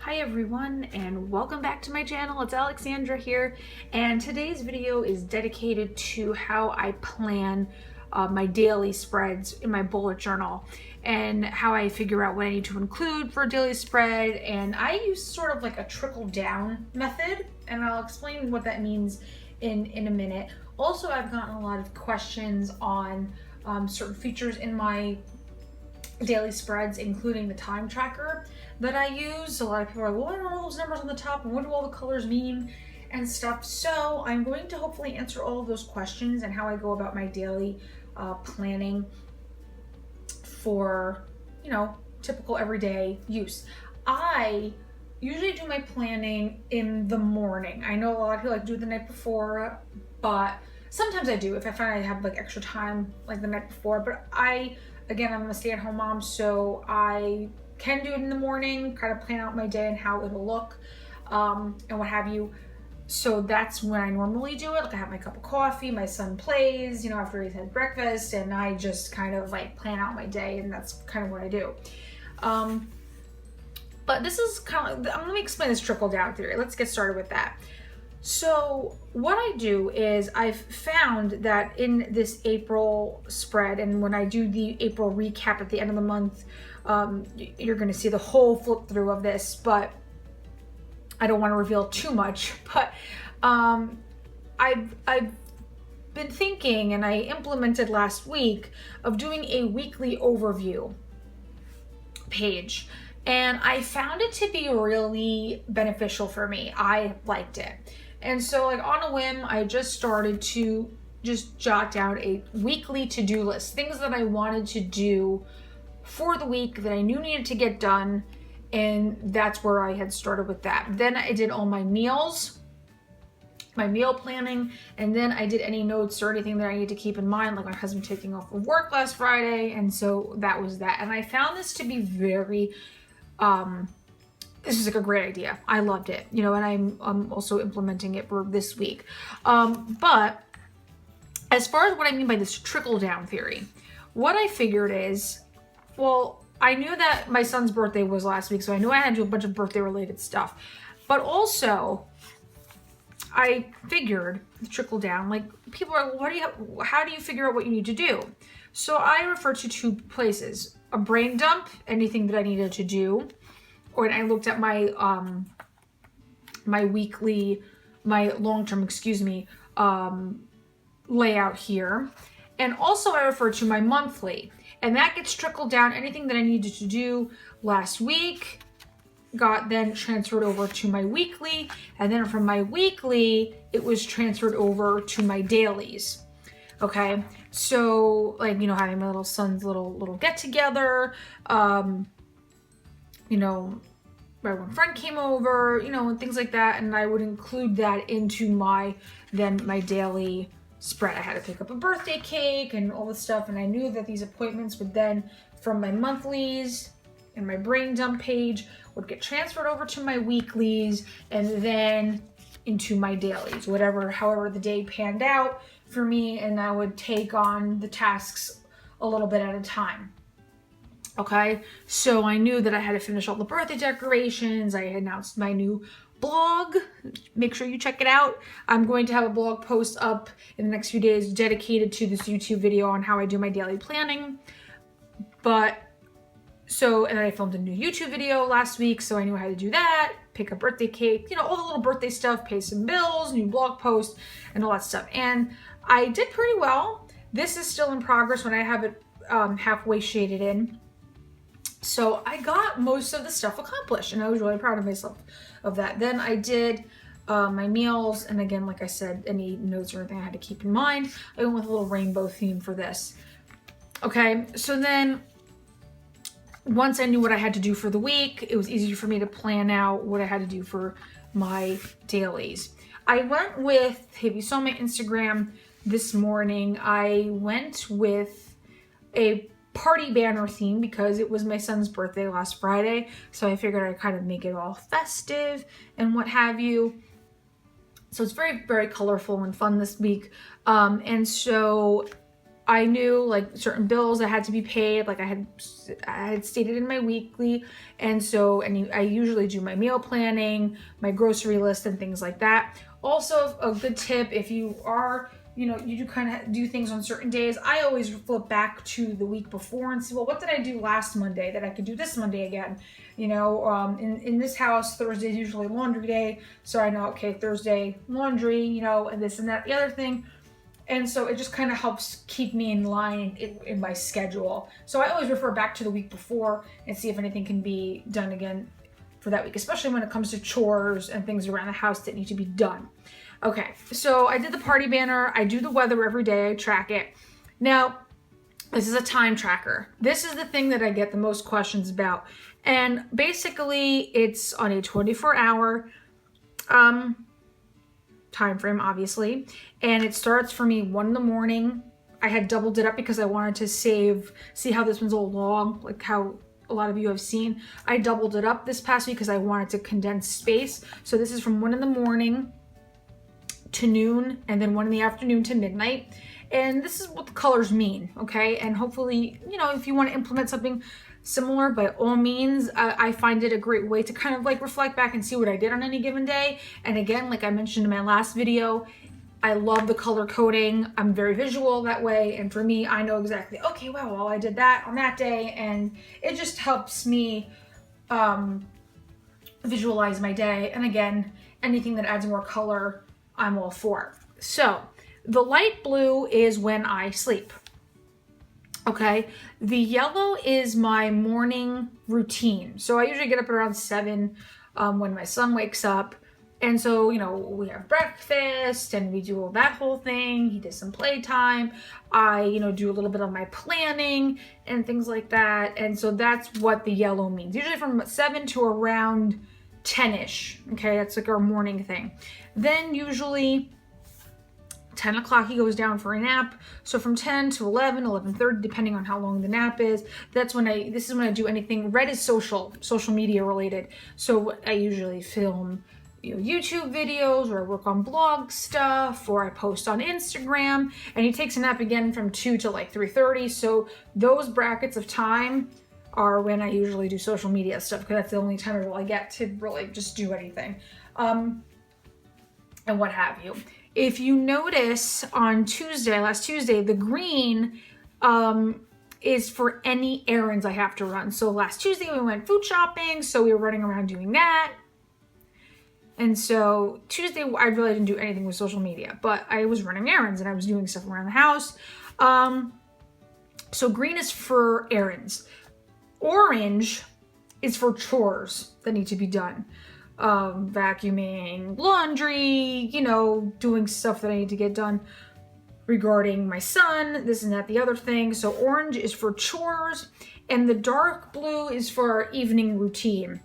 Hi everyone, and welcome back to my channel. It's Alexandra here, and today's video is dedicated to how I plan my daily spreads in my bullet journal and how I figure out what I need to include for a daily spread. And I use sort of like a trickle down method, and I'll explain what that means in a minute. Also, I've gotten a lot of questions on certain features in my daily spreads, including the time tracker that I use. A lot of people are like, well, what are all those numbers on the top and what do all the colors mean and stuff? So I'm going to hopefully answer all of those questions and how I go about my daily planning for, typical everyday use. I usually do my planning in the morning. I know a lot of people like to do it the night before, but sometimes I do if I find I have like extra time like the night before. But again, I'm a stay-at-home mom, so I can do it in the morning, kind of plan out my day and how it'll look, and what have you. So that's when I normally do it. Like I have my cup of coffee, my son plays, after he's had breakfast, and I just kind of like plan out my day, and that's kind of what I do. But this is kind of, let me explain this trickle down theory. Let's get started with that. So what I do is I've found that in this April spread, and when I do the April recap at the end of the month, you're going to see the whole flip through of this, but I don't want to reveal too much. But I've been thinking, and I implemented last week, of doing a weekly overview page. And I found it to be really beneficial for me. I liked it. And so like on a whim, I just started to just jot down a weekly to-do list, things that I wanted to do for the week that I knew needed to get done. And that's where I had started with that. Then I did all my meals, my meal planning, and then I did any notes or anything that I need to keep in mind, like my husband taking off of work last Friday. And so that was that. And I found this to be very, this is like a great idea. I loved it, and I'm also implementing it for this week. But as far as what I mean by this trickle down theory, what I figured is, well, I knew that my son's birthday was last week, so I knew I had to do a bunch of birthday related stuff. But also, I figured the trickle down, like people are, how do you figure out what you need to do? So I refer to two places: a brain dump, anything that I needed to do, or I looked at my my long-term, layout here. And also I refer to my monthly, and that gets trickled down. Anything that I needed to do last week got then transferred over to my weekly, and then from my weekly, it was transferred over to my dailies. Okay, so like, having my little son's little get together, my one friend came over, and things like that. And I would include that into my daily spread. I had to pick up a birthday cake and all this stuff. And I knew that these appointments would then, from my monthlies and my brain dump page, would get transferred over to my weeklies and then into my dailies, however the day panned out for me. And I would take on the tasks a little bit at a time. Okay, so I knew that I had to finish all the birthday decorations. I announced my new blog. Make sure you check it out. I'm going to have a blog post up in the next few days dedicated to this YouTube video on how I do my daily planning. And then I filmed a new YouTube video last week, so I knew how to do that, pick a birthday cake, all the little birthday stuff, pay some bills, new blog post, and all that stuff. And I did pretty well. This is still in progress when I have it halfway shaded in. So I got most of the stuff accomplished, and I was really proud of myself of that. Then I did my meals, and again, like I said, any notes or anything I had to keep in mind. I went with a little rainbow theme for this. Okay, so then once I knew what I had to do for the week, it was easier for me to plan out what I had to do for my dailies. I went with, if you saw my Instagram this morning, I went with a party banner theme because it was my son's birthday last Friday. So I figured I'd kind of make it all festive and what have you. So it's very, very colorful and fun this week. And so I knew like certain bills that had to be paid, like I had stated in my weekly. And so, I usually do my meal planning, my grocery list and things like that. Also, a good tip, if you are, you do kind of do things on certain days, I always flip back to the week before and see, well, what did I do last Monday that I could do this Monday again? In this house, Thursday is usually laundry day. So I know, okay, Thursday laundry, and this and that, the other thing. And so it just kind of helps keep me in line in my schedule. So I always refer back to the week before and see if anything can be done again for that week, especially when it comes to chores and things around the house that need to be done. Okay, so I did the party banner. I do the weather every day. I track it. Now, this is a time tracker. This is the thing that I get the most questions about. And basically, it's on a 24-hour time frame, obviously. And it starts for me 1 a.m. I had doubled it up because I wanted to see how this one's all long, like how a lot of you have seen. I doubled it up this past week because I wanted to condense space. So this is from 1 a.m. to noon, and then 1 p.m. to midnight. And this is what the colors mean, okay? And hopefully, if you want to implement something similar, by all means, I find it a great way to kind of like reflect back and see what I did on any given day. And again, like I mentioned in my last video, I love the color coding. I'm very visual that way. And for me, I know exactly, okay, well, I did that on that day. And it just helps me visualize my day. And again, anything that adds more color, I'm all for. So the light blue is when I sleep. Okay, the yellow is my morning routine. So I usually get up around 7 when my son wakes up. And so, we have breakfast and we do all that whole thing. He does some playtime. I, do a little bit of my planning and things like that. And so that's what the yellow means. Usually from 7 to around 10-ish. Okay, that's like our morning thing. Then usually 10 o'clock he goes down for a nap. So from 10 to 11, 11:30, depending on how long the nap is, this is when I do anything. Red is social media related. So I usually film YouTube videos, or I work on blog stuff, or I post on Instagram. And he takes a nap again from 2 to like 3:30. So those brackets of time are when I usually do social media stuff, because that's the only time I really get to really just do anything. And what have you. If you notice on last Tuesday, the green is for any errands I have to run. So last Tuesday we went food shopping, so we were running around doing that. And so Tuesday I really didn't do anything with social media, but I was running errands and I was doing stuff around the house. So green is for errands. Orange is for chores that need to be done. Vacuuming, laundry, doing stuff that I need to get done regarding my son, this and that, the other thing. So orange is for chores, and the dark blue is for our evening routine.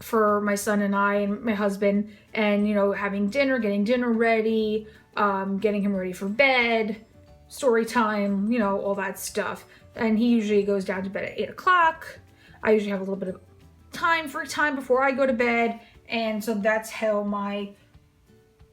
For my son and I and my husband, and having dinner, getting dinner ready, getting him ready for bed, story time, all that stuff. And he usually goes down to bed at 8 o'clock. I usually have a little bit of free time before I go to bed, and so that's how my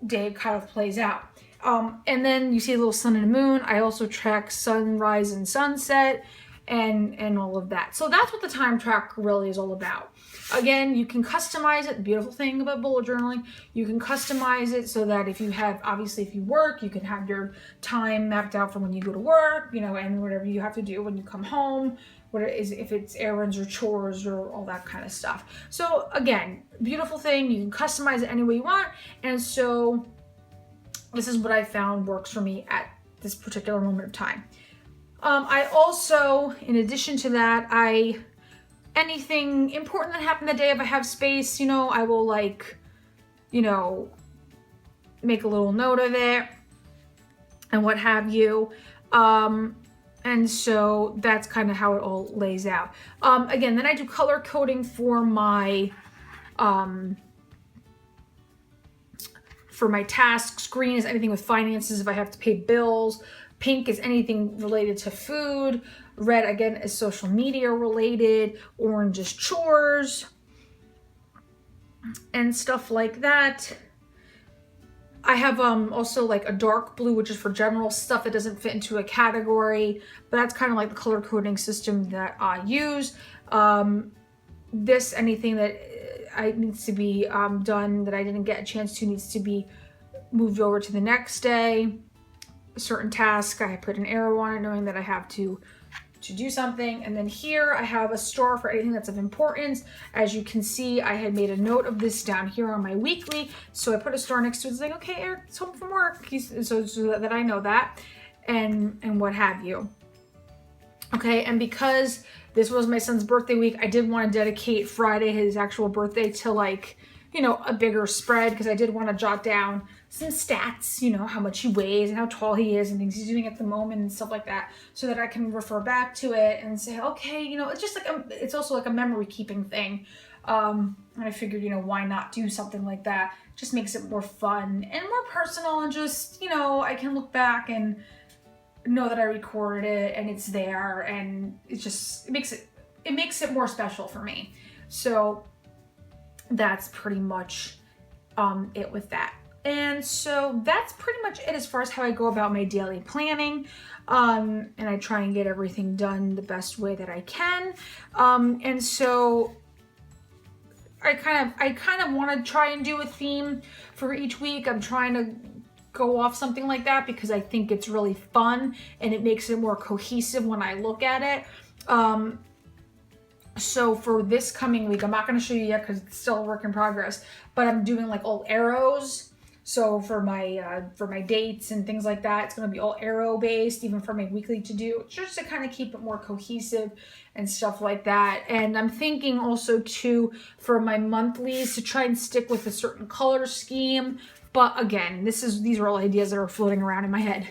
day kind of plays out. And then you see a little sun and a moon. I also track sunrise and sunset and all of that. So that's what the time tracker really is all about. Again, you can customize it. The beautiful thing about bullet journaling, you can customize it so that if you work, you can have your time mapped out from when you go to work, and whatever you have to do when you come home, if it's errands or chores or all that kind of stuff. So again, beautiful thing, you can customize it any way you want. And so this is what I found works for me at this particular moment of time. I also, in addition to that, anything important that happened that day, if I have space, I will make a little note of it and what have you. And so that's kind of how it all lays out. Again, then I do color coding for my tasks. Green is anything with finances, if I have to pay bills. Pink is anything related to food. Red, again, is social media related. Orange is chores and stuff like that. I have also like a dark blue, which is for general stuff that doesn't fit into a category, but that's kind of like the color coding system that I use. Anything that I needs to be done that I didn't get a chance to needs to be moved over to the next day. A certain task, I put an arrow on it knowing that I have to do something. And then here I have a star for anything that's of importance. As you can see, I had made a note of this down here on my weekly, so I put a star next to it. It's like, okay, Eric's home from work, so that I know that, and what have you. Okay, and because this was my son's birthday week, I did want to dedicate Friday, his actual birthday, to like, you know, a bigger spread, because I did want to jot down some stats, you know, how much he weighs and how tall he is and things he's doing at the moment and stuff like that, so that I can refer back to it and say, okay, you know, it's just like it's also like a memory keeping thing. And I figured, you know, why not do something like that? Just makes it more fun and more personal, and just, you know, I can look back and know that I recorded it and it's there, and it makes it more special for me. So that's pretty much it with that. And so that's pretty much it as far as how I go about my daily planning. And I try and get everything done the best way that I can. And so I kind of want to try and do a theme for each week. I'm trying to go off something like that because I think it's really fun and it makes it more cohesive when I look at it. So for this coming week, I'm not going to show you yet because it's still a work in progress, but I'm doing like all arrows. So for my dates and things like that, it's going to be all arrow based, even for my weekly to do, just to kind of keep it more cohesive and stuff like that. And I'm thinking also too, for my monthlies, to try and stick with a certain color scheme. But again, these are all ideas that are floating around in my head.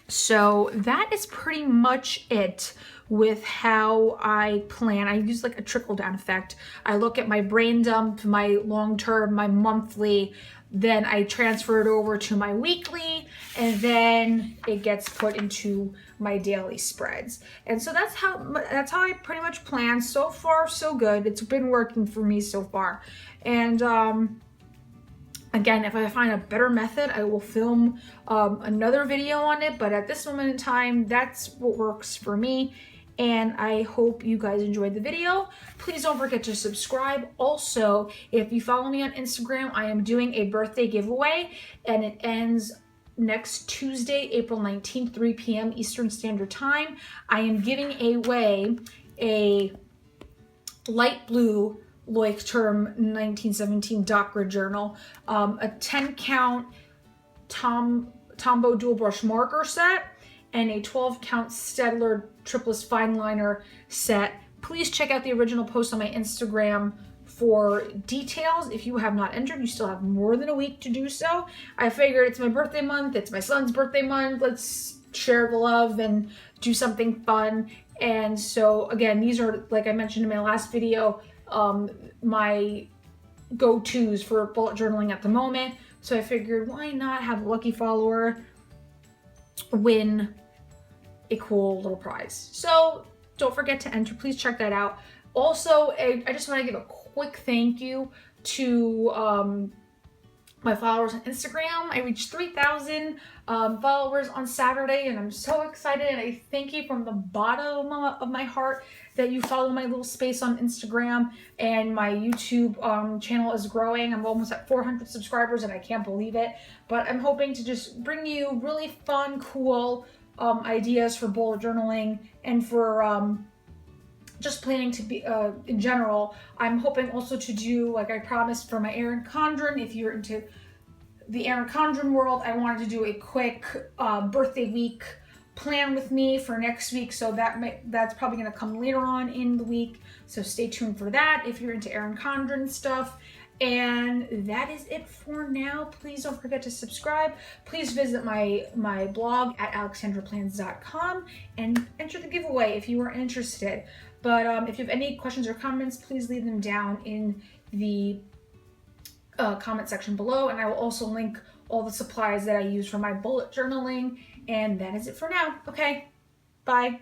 So that is pretty much it with how I plan. I use like a trickle down effect. I look at my brain dump, my long term, my monthly, then I transfer it over to my weekly, and then it gets put into my daily spreads. And so that's how I pretty much plan. So far, so good. It's been working for me so far. And again, if I find a better method, I will film another video on it. But at this moment in time, that's what works for me. And I hope you guys enjoyed the video. Please don't forget to subscribe. Also, if you follow me on Instagram, I am doing a birthday giveaway, and it ends next Tuesday, April 19th, 3 p.m. Eastern Standard Time. I am giving away a light blue Leuchtturm 1917 Dockra journal, a 10-count Tombow dual brush marker set, and a 12-count Staedtler tripless fine liner set. Please check out the original post on my Instagram for details. If you have not entered, you still have more than a week to do so. I figured it's my birthday month, it's my son's birthday month, let's share the love and do something fun. And so again, these are, like I mentioned in my last video, my go-tos for bullet journaling at the moment. So I figured, why not have a lucky follower win a cool little prize? So don't forget to enter. Please check that out. Also, I just want to give a quick thank you to my followers on Instagram. I reached 3,000 followers on Saturday, and I'm so excited, and I thank you from the bottom of my heart that you follow my little space on Instagram. And my YouTube channel is growing. I'm almost at 400 subscribers, and I can't believe it. But I'm hoping to just bring you really fun, cool ideas for bullet journaling and for just planning to be in general. I'm hoping also to do, like I promised, for my Erin Condren. If you're into the Erin Condren world, I wanted to do a quick birthday week plan with me for next week. So that's probably going to come later on in the week. So stay tuned for that if you're into Erin Condren stuff. And that is it for now. Please don't forget to subscribe. Please visit my blog at alexandraplans.com and enter the giveaway if you are interested. But if you have any questions or comments, please leave them down in the comment section below. And I will also link all the supplies that I use for my bullet journaling. And that is it for now. Okay, bye.